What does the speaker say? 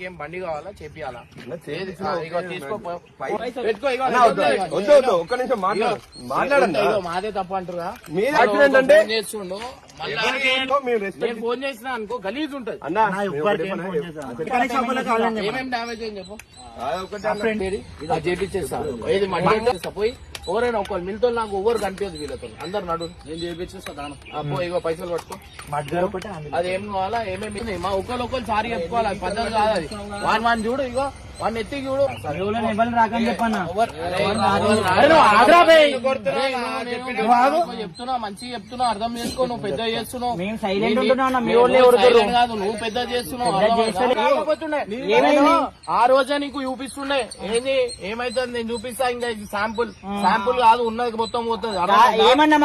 ఏం బండి కావాలా చెప్పాలా ఒక్క నిమిషం మాట్లాడండి. మాదే తప్పు అంటారా చేస్తుండు నేను ఫోన్ చేసినా అనుకో గలీజ్ ఉంటది. ఏమేమి డామేజ్ అయింది చెప్పు చేపించేస్తాను. ఏది మండి పోయి ఎవరైనా ఒకరు మిల్తో నాకు ఎవరు కనిపించదు వీళ్ళతో అందరు నడు నేను చేపించేస్తాను. అప్పో ఇగో పైసలు పట్టుకో అదేం కావాలా ఏమేమి మా ఒకరు సారి చెప్పుకోవాలి. అది పద్ధతి కాదు. అది వాడిని చూడు ఇగో వాడిని ఎత్తి చూడు చెప్తున్నా మంచిగా చెప్తున్నా అర్థం చేసుకో. నువ్వు పెద్ద చేస్తున్నావు కాదు నువ్వు పెద్ద చేస్తున్నావు. ఆ రోజే నీకు చూపిస్తుండే ఏంది ఏమైతుంది నేను చూపిస్తా. ఇంకా శాంపుల్ కాదు ఉన్నది మొత్తం పోతుంది.